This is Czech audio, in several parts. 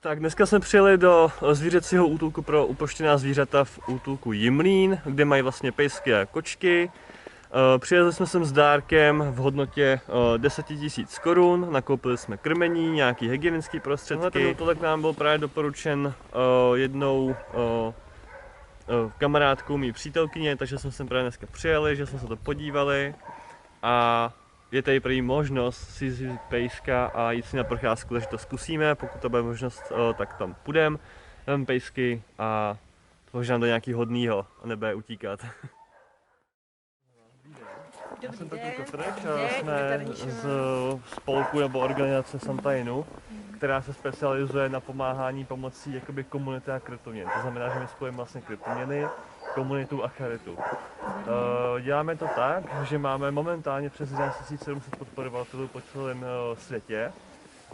Tak dneska jsme přijeli do zvířecího útulku pro upoštěná zvířata v útulku Jimlín, kde mají vlastně pejsky a kočky. Přijeli jsme sem s dárkem v hodnotě 10 000 korun, nakoupili jsme krmení, nějaký hygienické prostředky. Ten útulek nám byl právě doporučen jednou kamarádkou mý přítelkyně, takže jsme sem právě dneska přijeli, že jsme se to podívali a je tady prý možnost si vzít pejska a jít si na procházku, takže to zkusíme, pokud to bude možnost, tak tam půjdeme, dáme pejsky a možná nám do nějaký hodnýho a nebude utíkat. Já jsem takový Kotrek, jsme z spolku nebo organizace Santainu, která se specializuje na pomáhání pomocí jakoby komunity a kryptoměn. To znamená, že my spojíme vlastně kryptoměny, komunitu a charitu. Děláme to tak, že máme momentálně přes 11 700 podporovatelů po celém světě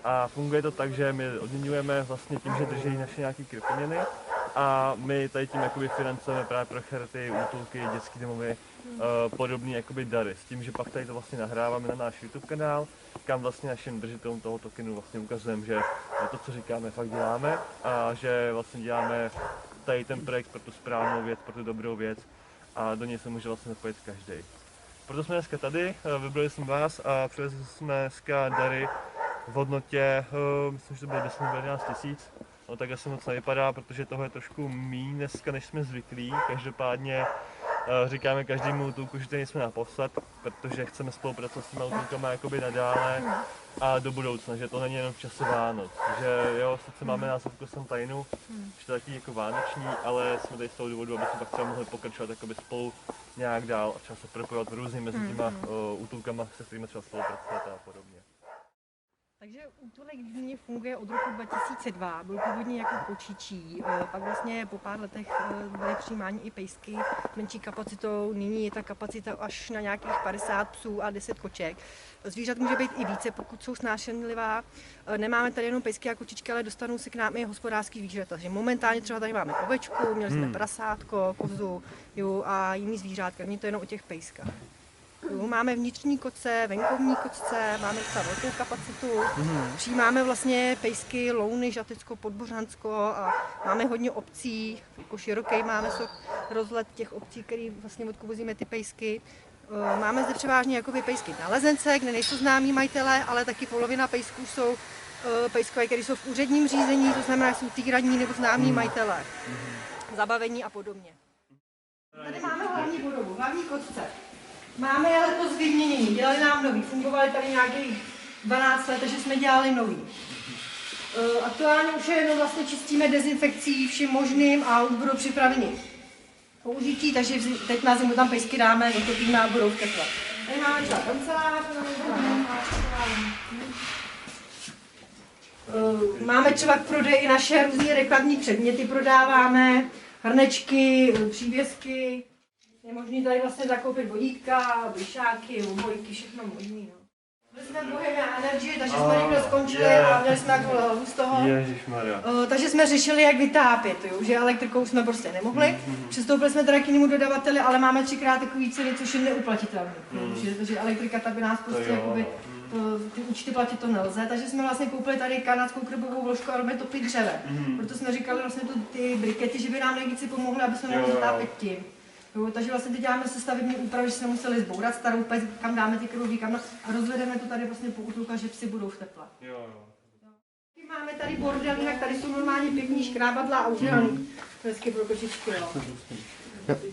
a funguje to tak, že my odměňujeme vlastně tím, že drží naše nějaké kryptoměny a my tady tím jakoby financujeme právě pro charity, útulky, dětské domovy, podobné jakoby dary. S tím, že pak tady to vlastně nahráváme na náš YouTube kanál, kam vlastně našim držitelům toho tokenu vlastně ukazujeme, že to, co říkáme, fakt děláme a že vlastně děláme tady ten projekt pro tu správnou věc, pro tu dobrou věc a do něj se může vlastně zapojit každý. Proto jsme dneska tady, vybrali jsme vás a přivezli jsme dneska dary v hodnotě, myslím, že to bylo 10 nebo 11 000. No tak asi moc nevypadá, protože toho je trošku míň dneska, než jsme zvyklí. Každopádně říkáme každému útulku, že tady jsme naposled, protože chceme spolupracovat s těma útulkama jakoby nadále a do budoucna, že to není jenom v čase Vánoc. Že jo, sice máme názvovku Santainu, že to je taky jako vánoční, ale jsme tady z toho důvodu, aby jsme pak třeba mohli pokračovat jakoby spolu nějak dál a třeba se propojovat v různých mezi těma útulkama, se kterými třeba spolupracovat a podobně. Takže útulek v Jimlíně funguje od roku 2002, byl původně jako kočičí, pak vlastně po pár letech byly přijímány i pejsky s menší kapacitou, nyní je ta kapacita až na nějakých 50 psů a 10 koček. Zvířat může být i více, pokud jsou snášenlivá. Nemáme tady jenom pejsky a kočičky, ale dostanou se k nám i hospodářský zvířata. Takže momentálně třeba tady máme ovečku, měli jsme prasátko, kozu jo, a jiný zvířátka, není to jenom o těch pejskách. Máme vnitřní koce, venkovní kočce, máme docela velkou kapacitu. Přijímáme vlastně pejsky, Louny, Žatecko, Podbořansko a máme hodně obcí, jako široký máme rozhled těch obcí, který vlastně odkuvozíme ty pejsky. Máme zde převážně jakoby pejsky na lezence, kde nejsou známí majitelé, ale taky polovina pejsků jsou pejskové, které jsou v úředním řízení, to znamená, že jsou týraní nebo známí majitelé, zabavení a podobně. Tady máme hlavní budovu, hlavní kočce. Máme je letos vyměnění, dělali nám nový, fungovali tady nějakých 12 let, takže jsme dělali nový. Aktuálně už jenom vlastně čistíme dezinfekcí vším možným a už budou připraveni použití, takže teď na zimu tam pejsky dáme, otopíme a budou v teple. Tady máme třeba kancelář, máme třeba k prodeji i naše různé reklamní předměty, prodáváme hrnečky, přívěsky. Je možné tady vlastně zakoupit vodítka, blišáky, obojky, všechno možné. No. Byli jsme v Bohemia Energy, takže jsme rychle skončili a měli jsme jako hlavu z toho. Takže jsme řešili, jak vytápět, jo, že elektrikou jsme prostě nemohli. Přistoupili jsme teda k jinému dodavateli, ale máme 3x takový ceny, což je neuplatitelné. Takže elektrika ta by nás prostě jakoby, ty účty platit to nelze, takže jsme vlastně koupili tady kanadskou krbovou vložku a robíme topit dřevem. Proto jsme říkali vlastně ty brikety, že by nám nejvíce pomohly, aby jsme mohli zatápět tím. Jo, takže vlastně teď děláme sestavební úpravy, že jsme museli zbourat starou pec, kam dáme ty kruhový kamna a rozvedeme to tady vlastně po útulku, že psi budou v teple. Máme tady bordelínek, tady jsou normálně pěkný škrábadla a užívaný. Hezky pro kočičky, jo.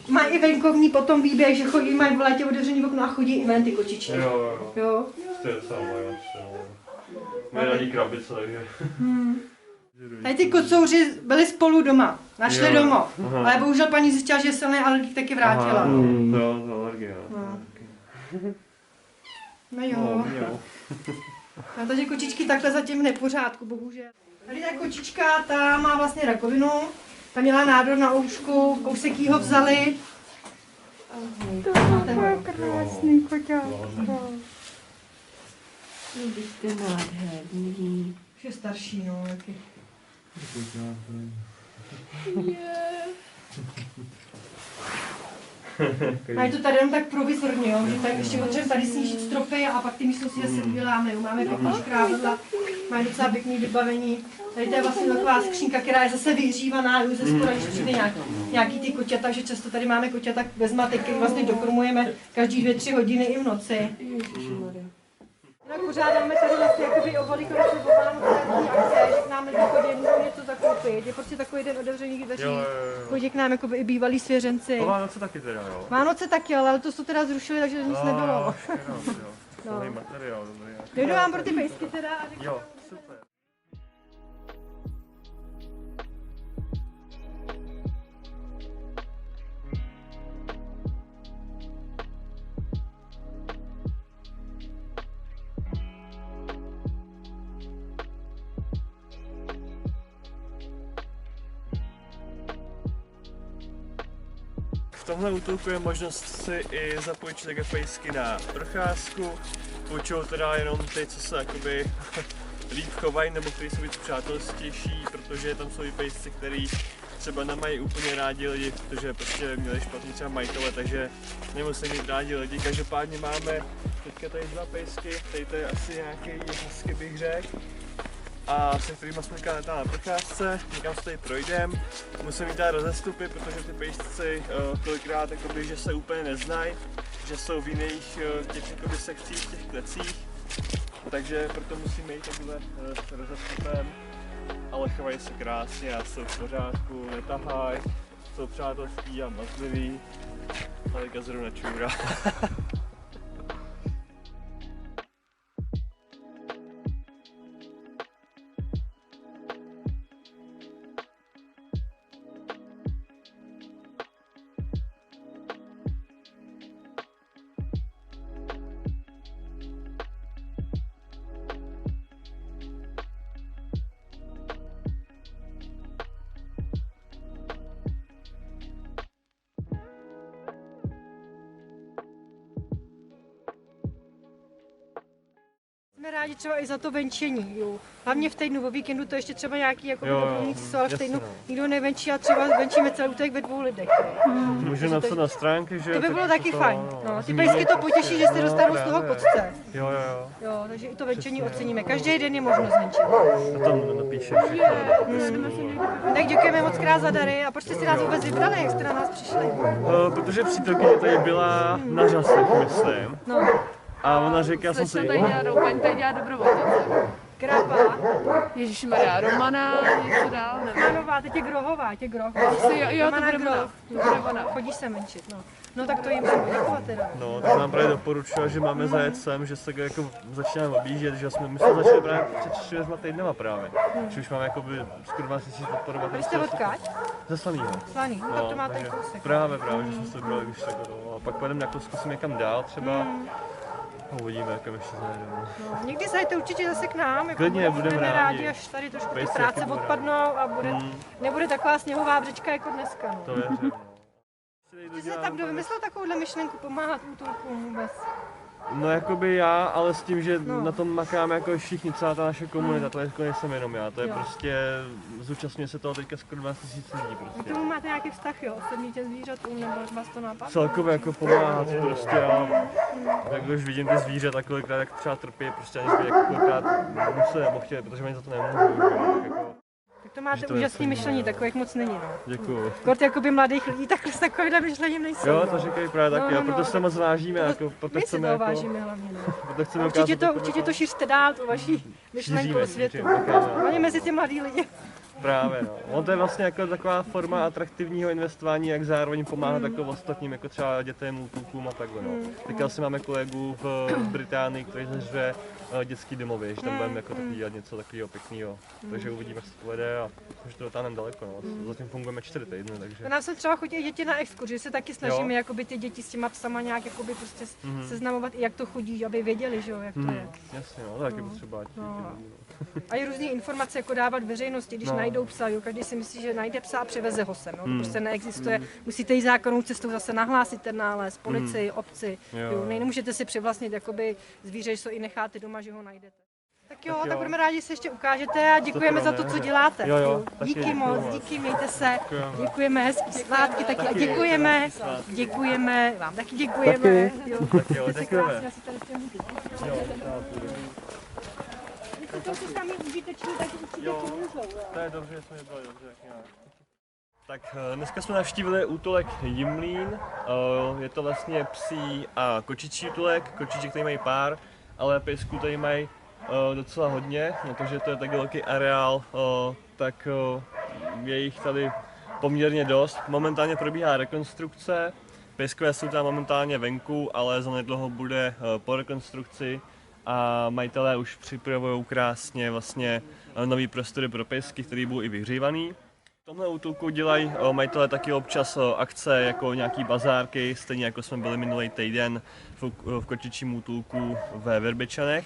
Mají i venkovní potom výběh, že chodí, mají v létě otevřený okno a chodí i ven ty kočičky. Jo. To je docela moje, mají rádi krabice, takže... Tady ty kocouři byli spolu doma, našli domov, ale bohužel paní zjistila, že je silný alergik, taky vrátila. Jo, to alergie. No jo. No, takže kočičky takhle zatím v nepořádku, bohužel. Tady ta kočička, ta má vlastně rakovinu, ta měla nádor na oušku, kousek jí ho vzali. To je krásný koťátko. Vy jste nádherný. Už je starší, no, taky. A je to tady jenom tak provizorně, jo? Že tak ještě potřebujeme tady snížit stropy a pak ty místnosti zase uděláme. Jo? Máme pěkný škrábadla, mají docela pěkný vybavení. Tady to je vlastně taková skřínka, která je zase vyhřívaná, jo? Ze spoda, když přijde nějaký ty koťata, takže často tady máme koťata bez matek, který vlastně dokrmujeme každý 2-3 hodiny i v noci. Jinak pořádáme tady vlastně jakoby obaly konečně po Vánoce akce, že k nám lidi chodí jednou něco zakoupit. Je prostě takový den otevřených dveří. Chodí k nám jakoby i bývalí svěřenci. A Vánoce taky teda, jo? Vánoce taky, ale to teda zrušili, takže nic nebylo. Plný materiál, dobrý. Dojdu vám pro ty pejsky teda a řeknu. Jo, super. V tomhle útulku je možnost si i zapojit také pejsky na procházku. Půjčou teda jenom ty, co se jakoby líp chovají, nebo kteří jsou víc přátelstější, protože tam jsou i pejsci, který třeba nemají úplně rádi lidi, protože prostě měli špatný třeba majitele, takže nemusí mít rádi lidi. Každopádně máme teďka tady 2 pejsky, tady to je asi nějaký husky, bych řekl. A se kterýma jsme na procházce, někam se tady projdem. Musím mít tady rozestupy, protože ty pejsci kolikrát jakoby, že se úplně neznají, že jsou v jiných těch jakoby, sekcích, těch klecích. Takže proto musíme jít takhle s rozestupem. Ale chovají se krásně a jsou v pořádku, netahají, jsou přátelský a mazliví. Ale zrovna čůra. Jsme rádi třeba i za to venčení, jo. Hlavně v týdnu, o víkendu to ještě třeba nějaký jako doplňující jsou, ale v týdnu nikdo nevenčí a třeba venčíme celý útek ve 2 lidech. Můžu napsat na stránky, že... To by bylo taky fajn, no. Ty pejsky to potěší, že se dostanou z toho kopce. Jo. Jo, takže i to venčení oceníme. Každý den je možnost venčit. A tam napíšem všechno. Tak děkujeme moc krát za dary a proč jste si nás vůbec vybrali, jak jste na nás přišli? Protože přítelkyně tady byla na řasech, myslím. No. A ona řekla, já jsem si... Tady dělá dobrovolnice. Krapa. Ježišmarja, Romana, něco dál, nevím. Romanová, teď je Grohová, Jo, to bude ona. Chodíš se menšit, no. No tak to jim musím poděkovat teda. No, tak nám právě doporučila, že máme zajet sem, že se jako začínáme objíždět, že jsme začali právě před 4 týdnama právě. Že už máme jakoby skoro 20 000 podporovat. Vy jste odkáď? Ze Slaného. Slaný, no, tak to máte i kousek. Právě, že jsme se vybrali už tak a pak pojedeme jako zkusíme někam dál třeba. Uvidíme, jak ještě zajedeme. No, někdy zajďte určitě zase k nám, jako klidně, budeme rádi, až tady trošku ty pejsci práce taky odpadnou a nebude taková sněhová břečka jako dneska. No. To věřím. Ty jsi tam kdo vymyslel takovouhle myšlenku pomáhat útulkům vůbec? No jakoby já, ale s tím, že na tom makáme jako všichni, celá ta naše komunita, to jako nejsem jenom já, to je prostě, zúčastňuje se toho teďka skoro 20 000 lidí prostě. K tomu máte nějaký vztah, jo, osobní těm zvířatům, nebo vás to napadlo? Celkově jako pomáhat prostě a jak už vidím ty zvířata, tak kolikrát jak třeba trpí, prostě aniž by jako kolikrát museli nebo chtěli, protože oni za to nemůžou, jako. Tak to máte úžasné myšlení, takových moc není, no. Děkuju. Kort jakoby mladých lidí takhle s takovýmhle myšlením nejsou. Jo, to říkají právě taky, a proto se moc vážíme, jako, proto my si chceme to jako... vážíme hlavně, no. Proto chceme Určitě to šiřte dál, tu vaši myšlenku o světu. Hlavně mezi ty mladí lidi. Právě, no. On to je vlastně jako taková forma atraktivního investování, jak zároveň pomáhat jako ostatním, jako třeba dětem, útulkům a takhle, no. Teďka asi máme kolegu v Británii, který zařve dětský domovy, že tam budeme jako dělat něco takového pěkného. Takže uvidíme, jak se to povede a už to dotáhneme daleko, no. Zatím fungujeme 4 týdny, takže... A nám se třeba chodí děti na exkurzi, že se taky snažíme jakoby ty děti s těma psama nějak jakoby prostě seznamovat, jak to chodí, aby věděli, že jo, jak to je. Jasně, no, taky potřeba. A i různé informace jako dávat veřejnosti, když najdou psa, jo, každý si myslí, že najde psa a převeze ho sem, no, to prostě neexistuje. Musíte jít zákonnou cestou zase nahlásit ten nález, policii, obci, jo. Nemůžete si přivlastnit jakoby zvíře, že to i necháte doma, že ho najdete. Tak jo, Tak jo. tak budeme rádi, že se ještě ukážete a děkujeme za to, co děláte. Jo, taky Díky děkuju moc, moc. díky, mějte se. Děkujeme, hezký svátky taky a děkujeme, vám taky děkujeme. Jo. Tak jo, děkujeme. Krásně, asi tady v těm můžete. Jo, já půjdu. To, co tam je užitečný, tak určitě Jo. pomůžou. To je dobře, že jsme jednali, dobře, tak nějak. Tak dneska jsme navštívili útulek Jimlín. Je to vlastně psí a kočičí útulek. Kočičí, který mají pár, ale pejsků tady mají docela hodně, protože to je tak velký areál, tak je jich tady poměrně dost. Momentálně probíhá rekonstrukce. Pejskové jsou tam momentálně venku, ale zanedlouho bude po rekonstrukci a majitelé už připravují krásně vlastně nový prostory pro pejsky, který budou i vyhřívaný. V tomhle útulku dělají majitelé taky občas akce jako nějaký bazárky, stejně jako jsme byli minulý týden v kočičím útulku ve Verbečanech.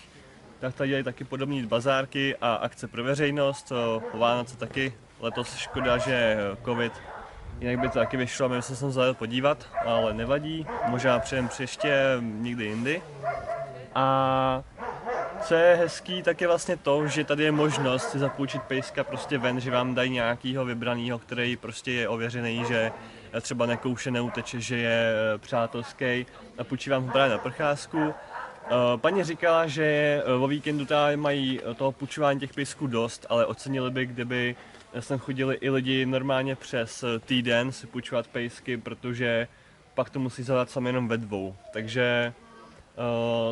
Tak tady dělají taky podobné bazárky a akce pro veřejnost, Vánoce taky. Letos škoda, že covid, jinak by to taky vyšlo, my jsme se zajel podívat, ale nevadí, možná přijdem příště někdy jindy. A co je hezký, tak je vlastně to, že tady je možnost si zapůjčit pejska prostě ven, že vám dají nějakýho vybranýho, který prostě je ověřený, že třeba nekouše, neuteče, že je přátelský a půjčí vám ho právě na procházku. Paní říkala, že o víkendu tady mají toho půjčování těch pejsků dost, ale ocenili by, kdyby sem chodili i lidi normálně přes týden si půjčovat pejsky, protože pak to musí zadat sami jenom ve dvou. Takže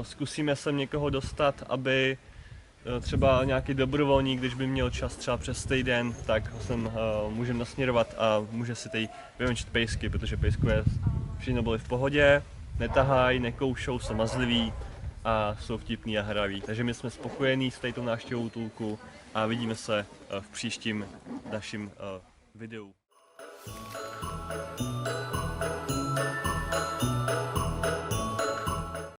zkusíme sem někoho dostat, aby třeba nějaký dobrovolník, když by měl čas třeba přes týden, tak ho sem můžeme nasměrovat a může si tady vyvenčit pejsky, protože pejskové všechno byly v pohodě, netahají, nekoušou, jsou mazliví a jsou vtipní a hraví. Takže my jsme spokojení s této návštěvou útulku a vidíme se v příštím naším videu.